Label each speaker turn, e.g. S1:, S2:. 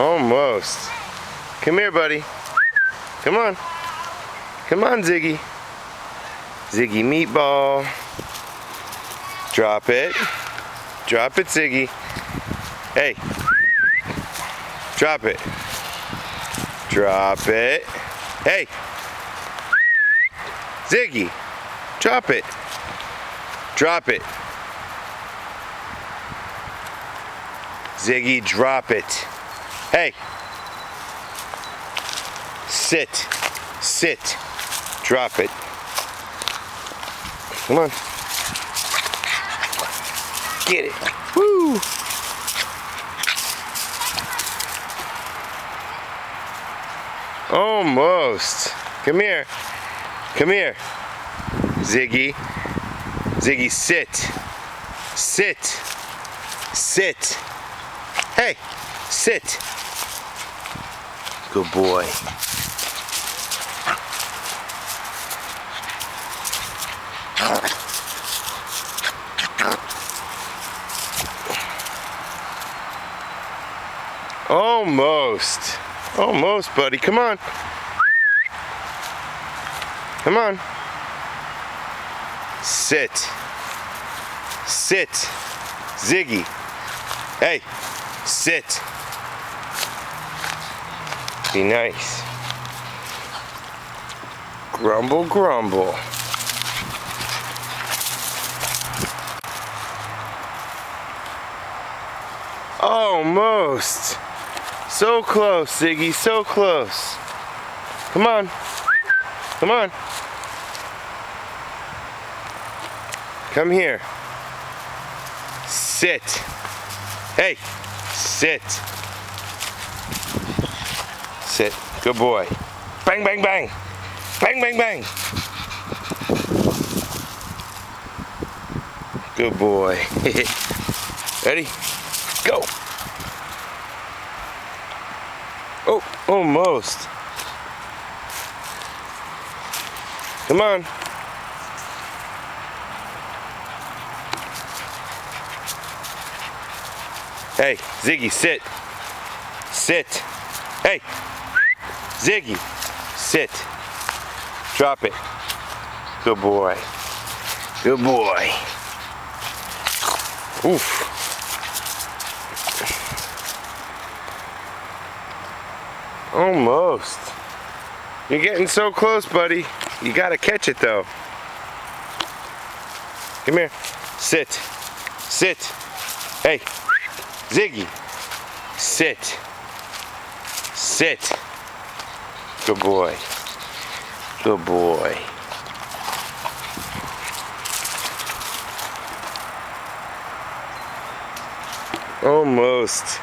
S1: Almost. Come here, buddy. Come on. Come on, Ziggy. Ziggy meatball. Drop it. Drop it, Ziggy. Hey. Drop it. Drop it. Hey. Ziggy. Drop it. Drop it. Ziggy, drop it. Hey. Sit. Sit. Drop it. Come on. Get it. Woo! Almost. Come here. Come here. Ziggy. Ziggy, sit. Sit. Sit. Hey, sit. Good boy. Almost. Almost, buddy. Come on. Come on. Sit. Sit. Ziggy. Hey. Sit. Be nice. Grumble, grumble. Almost. So close, Ziggy, so close. Come on. Come on. Come here. Sit. Hey. Sit. Sit. Good boy. Bang, bang, bang. Bang, bang, bang. Good boy. Ready? Go. Oh, almost. Come on. Hey, Ziggy, sit. Sit. Hey, Ziggy, sit. Drop it. Good boy. Good boy. Oof. Almost. You're getting so close, buddy. You gotta catch it, though. Come here. Sit. Sit. Hey. Ziggy, sit. Sit. Good boy. Good boy. Almost.